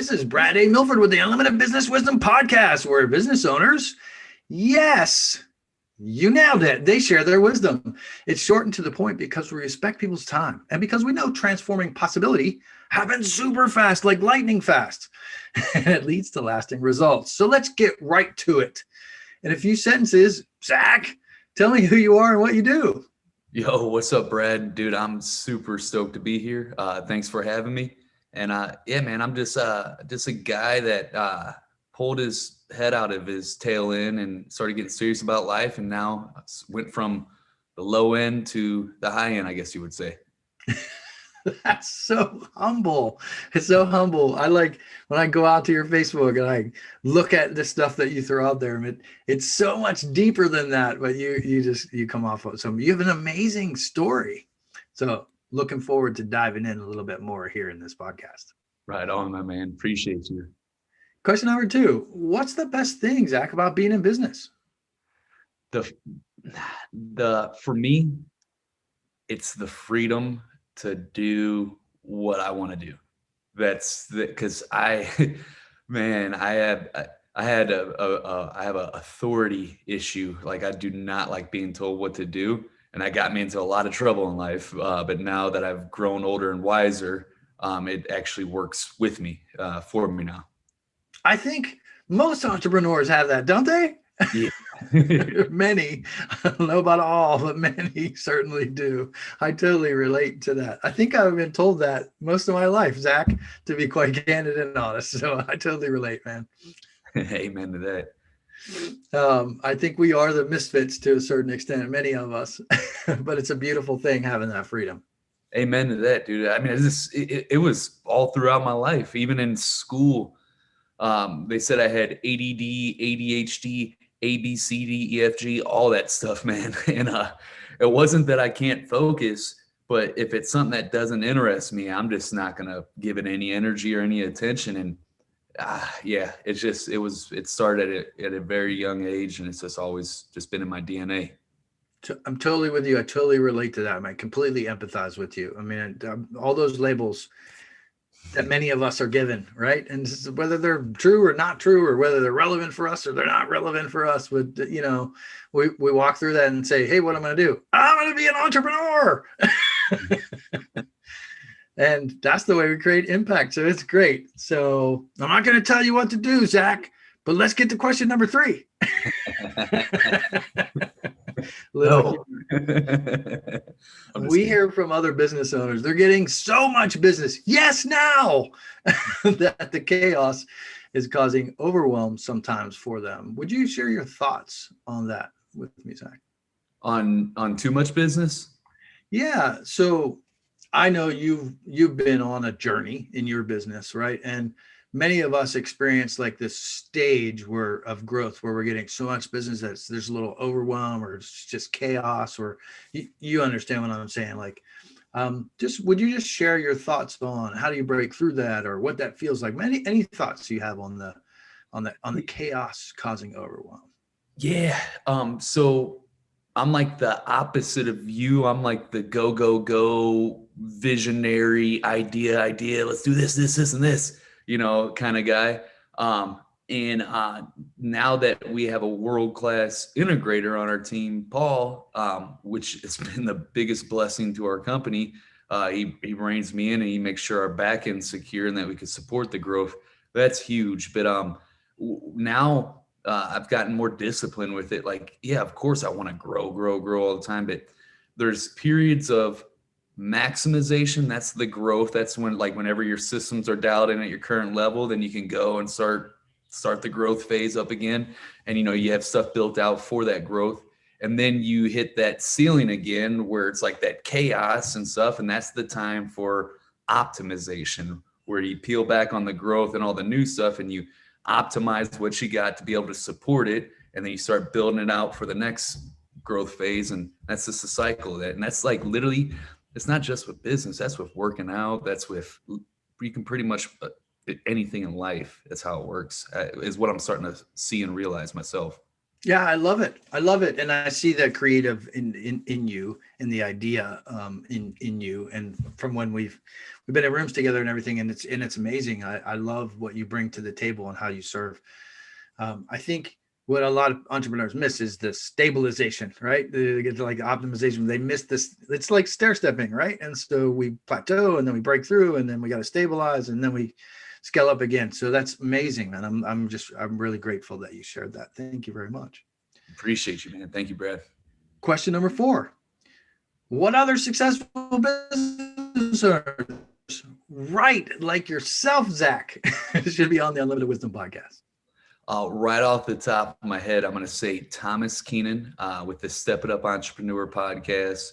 This is Brad A. Milford with the Unlimited Business Wisdom Podcast, where business owners, yes, you nailed it, they share their wisdom. It's short and to the point because we respect people's time and because we know transforming possibility happens super fast, like lightning fast, and it leads to lasting results. So let's get right to it. In a few sentences, Zach, tell me who you are and what you do. Yo, what's up, Brad? Dude, I'm super stoked to be here. Thanks for having me. And yeah, man, I'm just a guy that pulled his head out of his tail end and started getting serious about life, and now went from the low end to the high end, I guess you would say. That's so humble. It's so humble. I like when I go out to your Facebook and I look at the stuff that you throw out there. It's so much deeper than that, but you come off of some. You have an amazing story. So looking forward to diving in a little bit more here in this podcast. Right on, my man. Appreciate you. Question number 2. What's the best thing, Zach, about being in business? For me, it's the freedom to do what I want to do. Because I have a authority issue. Like, I do not like being told what to do. And that got me into a lot of trouble in life. But now that I've grown older and wiser, it actually works with me, for me now. I think most entrepreneurs have that, don't they? Yeah. Many, I don't know about all, but many certainly do. I totally relate to that. I think I've been told that most of my life, Zach, to be quite candid and honest. So I totally relate, man. Amen to that. I think we are the misfits to a certain extent, many of us, but it's a beautiful thing having that freedom. Amen to that, dude. I mean, it was all throughout my life, even in school. They said I had ADD, ADHD, A, B, C, D, E, F, G, all that stuff, man. And it wasn't that I can't focus, but if it's something that doesn't interest me, I'm just not going to give it any energy or any attention. And yeah, it started at a very young age, and it's just always just been in my DNA. I'm totally with you. I totally relate to that. I completely empathize with you. I mean, all those labels that many of us are given, right? And whether they're true or not true, or whether they're relevant for us or they're not relevant for us, but we walk through that and say, hey, what am I going to do? I'm going to be an entrepreneur. And that's the way we create impact. So it's great. So I'm not going to tell you what to do, Zach, but let's get to question number 3. We hear from other business owners, they're getting so much business. Yes, now that the chaos is causing overwhelm sometimes for them. Would you share your thoughts on that with me, Zach? On too much business? Yeah. So I know you've been on a journey in your business, right? And many of us experience like this stage of growth where we're getting so much business that there's a little overwhelm, or it's just chaos, or you understand what I'm saying? Like, would you just share your thoughts on how do you break through that, or what that feels like? Any thoughts you have on the chaos causing overwhelm? Yeah. So I'm like the opposite of you. I'm like the go visionary idea. Let's do this, and this, kind of guy. And now that we have a world-class integrator on our team, Paul, which has been the biggest blessing to our company, he reins me in and he makes sure our back end's secure and that we can support the growth. That's huge. But now I've gotten more disciplined with it. Like, yeah, of course I want to grow all the time, but there's periods of maximization. That's the growth. That's when, like, whenever your systems are dialed in at your current level, then you can go and start the growth phase up again. And, you have stuff built out for that growth. And then you hit that ceiling again where it's like that chaos and stuff. And that's the time for optimization, where you peel back on the growth and all the new stuff and you optimize what you got to be able to support it. And then you start building it out for the next growth phase. And that's just a cycle of that. And that's like literally, it's not just with business. That's with working out. That's with, you can pretty much anything in life. That's how it works, is what I'm starting to see and realize myself. Yeah, I love it. I love it. And I see that creative in you, in the idea in you. And from when we've been in rooms together and everything, and it's amazing. I love what you bring to the table and how you serve. I think what a lot of entrepreneurs miss is the stabilization, right? They get to like optimization. They miss this. It's like stair stepping, right? And so we plateau and then we break through and then we got to stabilize and then we scale up again. So that's amazing, man. I'm really grateful that you shared that. Thank you very much. Appreciate you, man. Thank you, Brad. Question number 4. What other successful business owners, right like yourself, Zach, should be on the Unlimited Wisdom podcast? Right off the top of my head, I'm going to say Thomas Keenan with the Step It Up Entrepreneur podcast,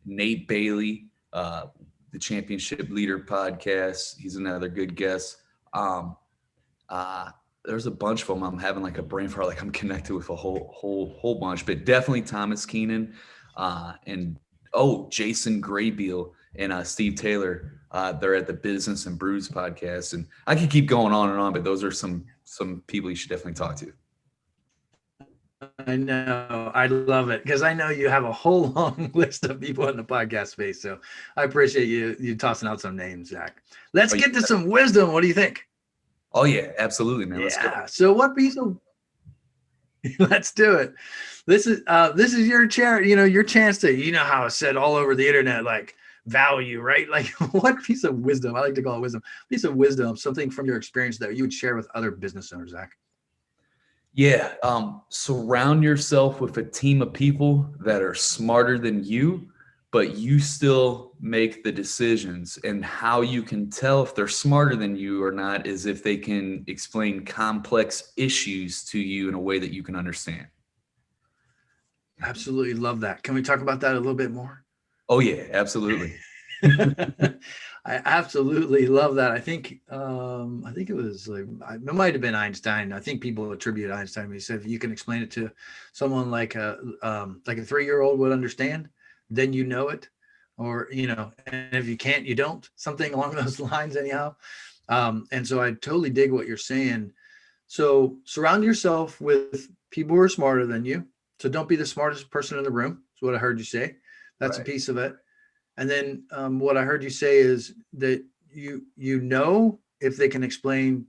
Nate Bailey, the Championship Leader podcast. He's another good guest. There's a bunch of them. I'm having like a brain fart, like I'm connected with a whole bunch, but definitely Thomas Keenan and Jason Graybeal and Steve Taylor. They're at the Business and Brews podcast, and I could keep going on and on, but those are some people you should definitely talk to. I know. I love it because I know you have a whole long list of people in the podcast space. So I appreciate you tossing out some names, Zach. Let's get to some wisdom. What do you think? Oh yeah, absolutely, man. Let's go. So what piece of let's do it. This is your chair, your chance to, how it's said all over the internet, like value, right? Like what piece of wisdom, I like to call it wisdom, piece of wisdom, something from your experience that you would share with other business owners, Zach? Yeah. Surround yourself with a team of people that are smarter than you, but you still make the decisions. And how you can tell if they're smarter than you or not is if they can explain complex issues to you in a way that you can understand. Absolutely love that. Can we talk about that a little bit more? Oh yeah, absolutely. I absolutely love that. I think it was like, it might have been Einstein. I think people attribute Einstein. He said, if you can explain it to someone like a 3-year-old would understand, then you know it, or, and if you can't, you don't, something along those lines anyhow. And so I totally dig what you're saying. So surround yourself with people who are smarter than you. So don't be the smartest person in the room. Is what I heard you say. That's right. A piece of it. And then what I heard you say is that you know if they can explain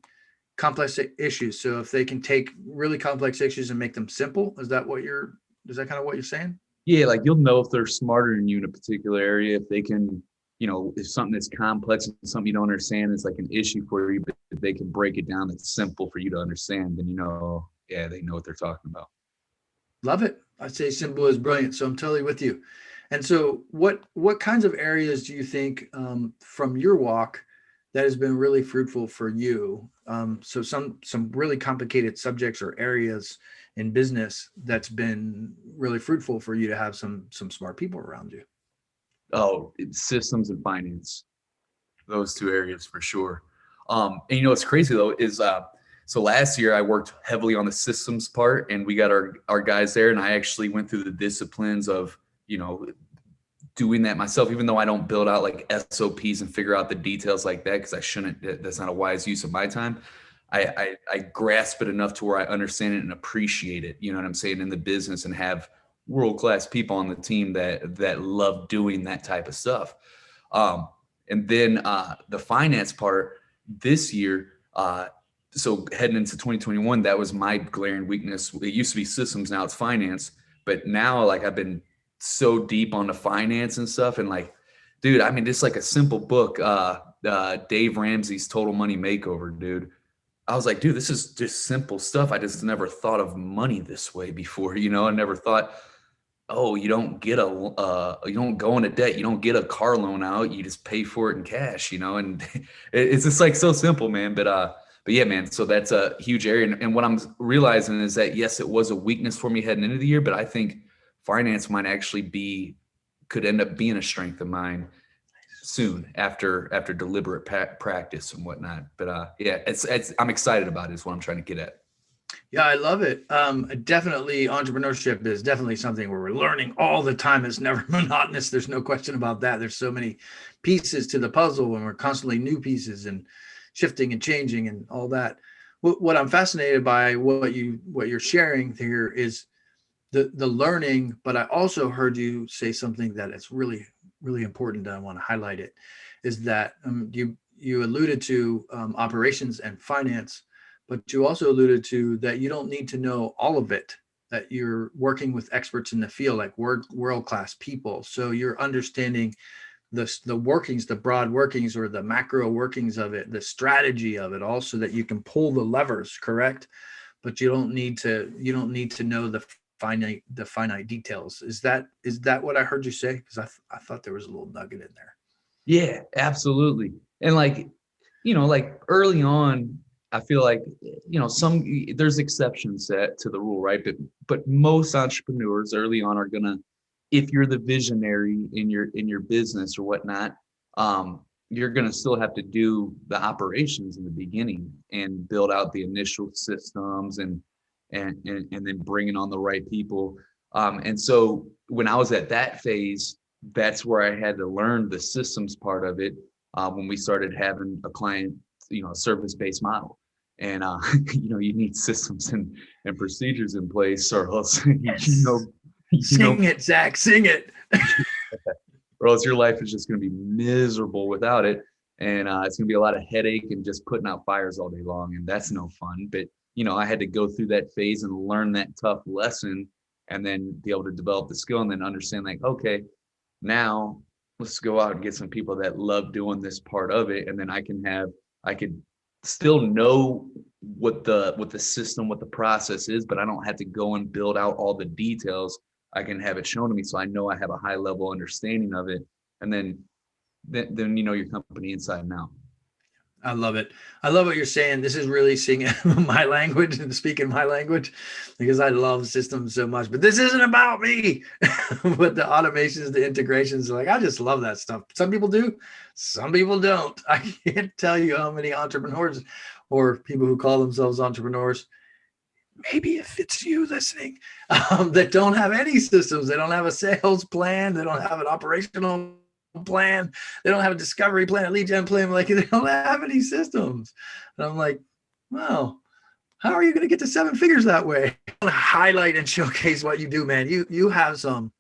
complex issues. So if they can take really complex issues and make them simple, is that kind of what you're saying? Yeah, like you'll know if they're smarter than you in a particular area, if they can, if something that's complex and something you don't understand is like an issue for you, but if they can break it down that's simple for you to understand, then they know what they're talking about. Love it. I'd say simple is brilliant. So I'm totally with you. And so what kinds of areas do you think from your walk that has been really fruitful for you? So some really complicated subjects or areas in business that's been really fruitful for you to have some smart people around you. Oh, systems and finance, those two areas for sure. And what's crazy though is so last year I worked heavily on the systems part, and we got our guys there, and I actually went through the disciplines of doing that myself, even though I don't build out like SOPs and figure out the details like that, because I shouldn't. That's not a wise use of my time. I grasp it enough to where I understand it and appreciate it. You know what I'm saying, in the business, and have world-class people on the team that love doing that type of stuff. And then the finance part this year, so heading into 2021, that was my glaring weakness. It used to be systems, now it's finance. But now, like, I've been so deep on the finance and stuff, and like, dude, I mean, just like a simple book, Dave Ramsey's Total Money Makeover, dude. I was like, dude, this is just simple stuff. I just never thought of money this way before. I never thought, oh, you don't you don't go into debt. You don't get a car loan out. You just pay for it in cash, and it's just like so simple, man. But yeah, man, so that's a huge area. And what I'm realizing is that, yes, it was a weakness for me heading into the year, but I think finance might actually could end up being a strength of mine soon after deliberate practice and whatnot. But yeah, I'm excited about it is what I'm trying to get at. Yeah, I love it. Definitely entrepreneurship is definitely something where we're learning all the time. It's never monotonous. There's no question about that. There's so many pieces to the puzzle, and we're constantly new pieces and shifting and changing and all that. what I'm fascinated by what you're sharing here is the learning, but I also heard you say something that is really, really important. And I want to highlight it, is that you alluded to operations and finance, but you also alluded to that you don't need to know all of it, that you're working with experts in the field, like world-class people. So you're understanding the workings, the broad workings or the macro workings of it, the strategy of it, also that you can pull the levers, correct? But you don't need to know the finite details. Is that what I heard you say? Because I thought there was a little nugget in there. Yeah, absolutely. And like, like early on, I feel like, there's exceptions to the rule, right? But most entrepreneurs early on are gonna, if you're the visionary in your business or whatnot, you're gonna still have to do the operations in the beginning and build out the initial systems and then bringing on the right people. And so when I was at that phase, that's where I had to learn the systems part of it, when we started having a client, service-based model. And you need systems and procedures in place, or else Yes. Sing it, Zach. Sing it. or else your life is just going to be miserable without it. And it's going to be a lot of headache and just putting out fires all day long. And that's no fun. But, I had to go through that phase and learn that tough lesson and then be able to develop the skill and then understand, like, okay, now let's go out and get some people that love doing this part of it. And then I could still know what the system, what the process is, but I don't have to go and build out all the details. I can have it shown to me, so I know I have a high level understanding of it, and then you know your company inside and out. I love it. I love what you're saying. This is really singing my language and speaking my language, because I love systems so much. But this isn't about me. But the automations, the integrations, like, I just love that stuff. Some people do, some people don't. I can't tell you how many entrepreneurs or people who call themselves entrepreneurs, maybe if it's you listening, that don't have any systems. They don't have a sales plan. They don't have an operational plan. They don't have a discovery plan, a lead gen plan. Like, they don't have any systems. And I'm like, wow, how are you going to get to seven figures that way? I want to highlight and showcase what you do, man. You have some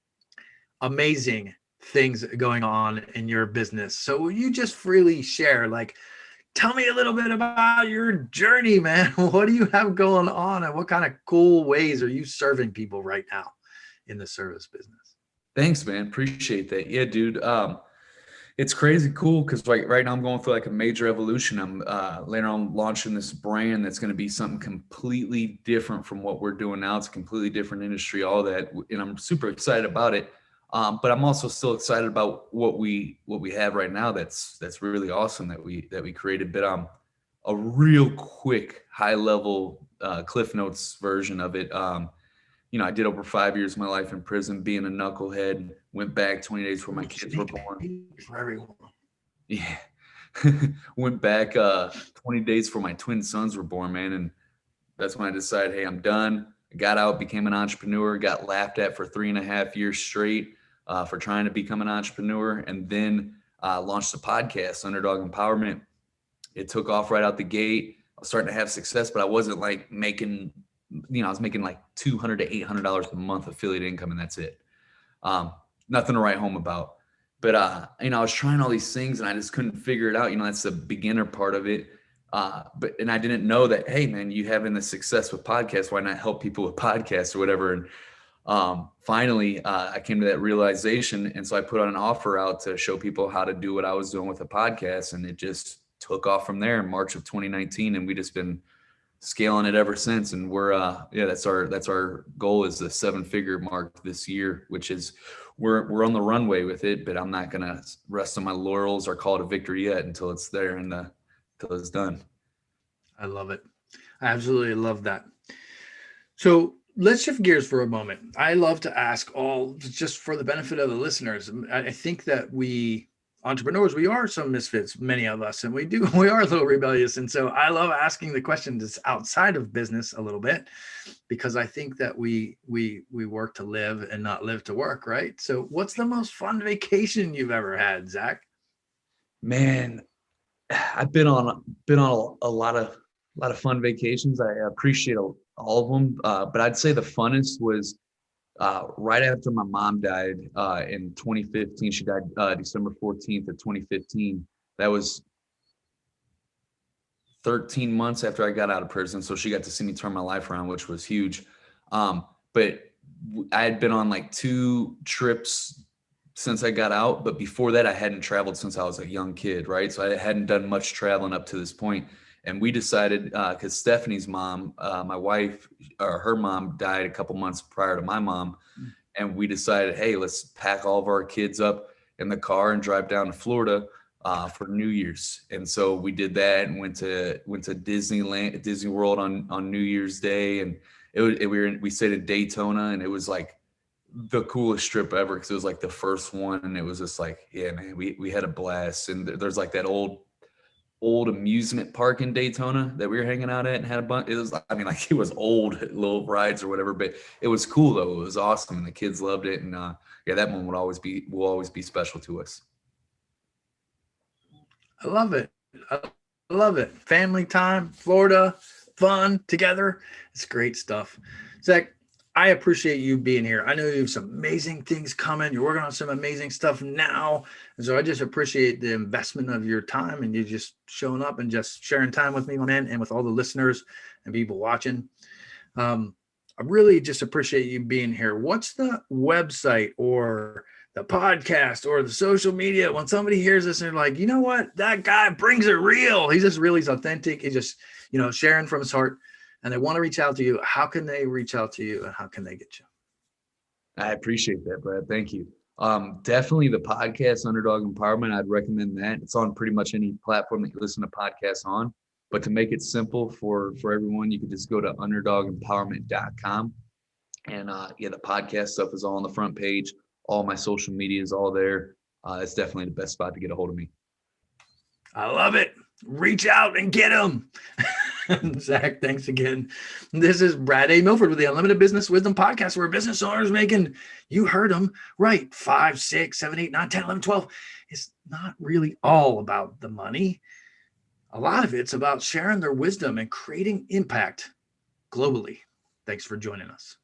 amazing things going on in your business. So will you just freely share, like, tell me a little bit about your journey, man. What do you have going on, and what kind of cool ways are you serving people right now in the service business? Thanks, man. Appreciate that. Yeah, dude. It's crazy cool because right now I'm going through like a major evolution. I'm later on launching this brand that's going to be something completely different from what we're doing now. It's a completely different industry, all that, and I'm super excited about it. But I'm also still excited about what we have right now. That's really awesome that we created. But a real quick high level Cliff Notes version of it. I did over 5 years of my life in prison, being a knucklehead. Went back 20 days before my kids were born. For everyone. Yeah. Went back 20 days before my twin sons were born, man. And that's when I decided, hey, I'm done. I got out, became an entrepreneur, got laughed at for 3.5 years straight for trying to become an entrepreneur. And then launched a podcast, Underdog Empowerment. It took off right out the gate. I was starting to have success, but I wasn't like making, I was making like $200 to $800 a month affiliate income, and that's it. Nothing to write home about. But I was trying all these things and I just couldn't figure it out. That's the beginner part of it. And I didn't know that, hey man, you having the success with podcasts, why not help people with podcasts or whatever? And finally, I came to that realization. And so I put on an offer out to show people how to do what I was doing with a podcast. And it just took off from there in March of 2019. And we just been scaling it ever since. And we're that's our goal, is the 7-figure mark this year, which is we're on the runway with it, but I'm not gonna rest on my laurels or call it a victory yet until it's there and until it's done. I love it. I absolutely love that. So let's shift gears for a moment. I love to ask, all just for the benefit of the listeners. I think that we entrepreneurs, we are some misfits, many of us, and we are a little rebellious. And so I love asking the questions outside of business a little bit, because I think that we work to live and not live to work, right? So what's the most fun vacation you've ever had, Zach? Man, I've been on a lot of A lot of fun vacations. I appreciate all of them. But I'd say the funnest was right after my mom died in 2015. She died December 14th of 2015. That was 13 months after I got out of prison. So she got to see me turn my life around, which was huge. But I had been on like 2 trips since I got out. But before that, I hadn't traveled since I was a young kid, right? So I hadn't done much traveling up to this point. And we decided, because Stephanie's mom, my wife, or her mom died a couple months prior to my mom. And we decided, hey, let's pack all of our kids up in the car and drive down to Florida for New Year's. And so we did that and went to Disneyland, Disney World on New Year's Day. And we stayed at Daytona, and it was like the coolest trip ever because it was like the first one. And it was just like, yeah, man, we had a blast. And there's like that old amusement park in Daytona that we were hanging out at and had a bunch. It was, I mean, like, it was old little rides or whatever, but it was cool though. It was awesome, and the kids loved it. And yeah, that one will always be special to us. I love it. I love it. Family time, Florida, fun together. It's great stuff. Zach, I appreciate you being here. I know you have some amazing things coming. You're working on some amazing stuff now. And so I just appreciate the investment of your time and you just showing up and just sharing time with me, my man, and with all the listeners and people watching. I really just appreciate you being here. What's the website or the podcast or the social media when somebody hears this and they're like, you know what, that guy brings it real. He's authentic. He's just, sharing from his heart. And they want to reach out to you. How can they reach out to you and how can they get you? I appreciate that, Brad. Thank you. Definitely the podcast, Underdog Empowerment. I'd recommend that. It's on pretty much any platform that you listen to podcasts on. But to make it simple for everyone, you can just go to underdogempowerment.com. And yeah, the podcast stuff is all on the front page. All my social media is all there. It's definitely the best spot to get a hold of me. I love it. Reach out and get them. Zach, thanks again. This is Brad A. Milford with the Unlimited Business Wisdom Podcast, where business owners making, you heard them right, 5, 6, 7, 8, 9, 10, 11, 12. It's not really all about the money. A lot of it's about sharing their wisdom and creating impact globally. Thanks for joining us.